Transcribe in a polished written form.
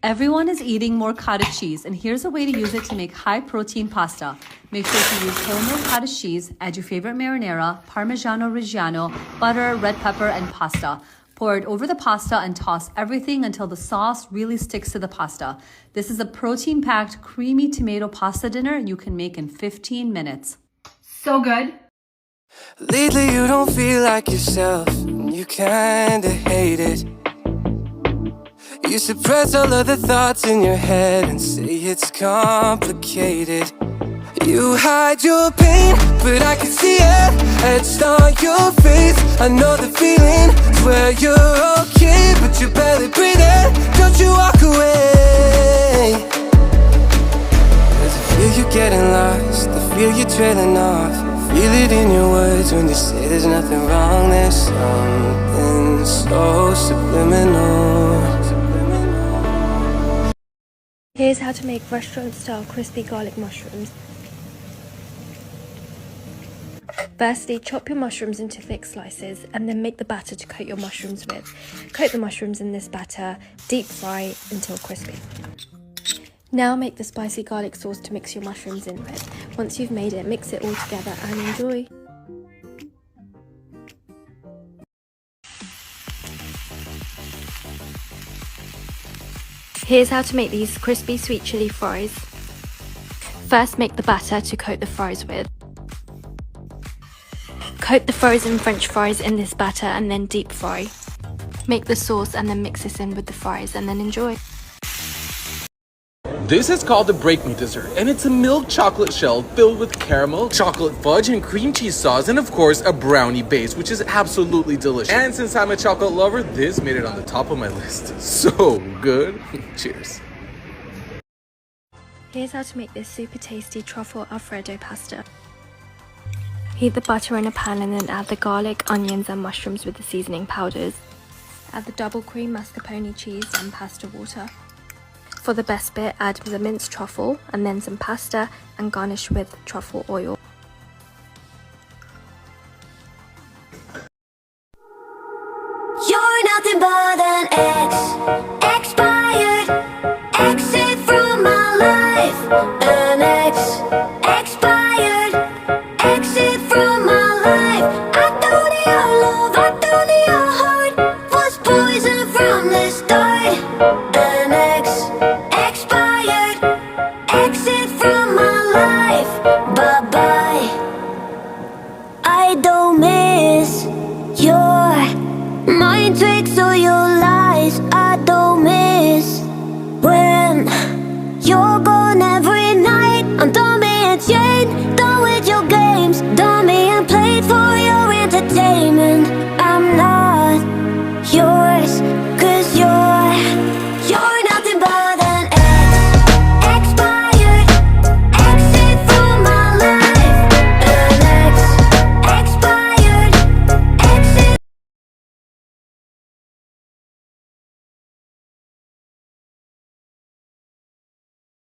Everyone is eating more cottage cheese, and here's a way to use it to make high-protein pasta. Make sure to use whole cottage cheese, add your favorite marinara, Parmigiano Reggiano, butter, red pepper, and pasta. Pour it over the pasta and toss everything until the sauce really sticks to the pasta. This is a protein-packed, creamy tomato pasta dinner you can make in 15 minutes. So good. Lately you don't feel like yourself, and you kinda hate it. You suppress all of the thoughts in your head and say it's complicated. You hide your pain, but I can see it etched on your face. I know the feeling, swear you're okay, but you're barely breathing. Don't you walk away. Cause I feel you getting lost, I feel you trailing off. Feel it in your words when you say there's nothing wrong. There's something so subliminal. Here's how to make restaurant-style crispy garlic mushrooms. Firstly, chop your mushrooms into thick slices and then make the batter to coat your mushrooms with. Coat the mushrooms in this batter, deep fry until crispy. Now make the spicy garlic sauce to mix your mushrooms in with. Once you've made it, mix it all together and enjoy. Here's how to make these crispy sweet chili fries. First, make the batter to coat the fries with. Coat the frozen French fries in this batter and then deep fry. Make the sauce and then mix this in with the fries and then enjoy. This is called the Break Me dessert, and it's a milk chocolate shell filled with caramel, chocolate fudge, and cream cheese sauce, and of course a brownie base, which is absolutely delicious. And since I'm a chocolate lover, this made it on the top of my list. So good. Cheers. Here's how to make this super tasty truffle alfredo pasta. Heat the butter in a pan and then add the garlic, onions and mushrooms with the seasoning powders. Add the double cream mascarpone cheese and pasta water. For the best bit, add the minced truffle and then some pasta and garnish with truffle oil. You're nothing but an ex, expired, exit from my life. An ex, expired, exit from my life. I thought your love, I thought your heart was poison from the start. An ex, expired, exit from my life. Bye-bye. I don't miss your mind tricks or your lies.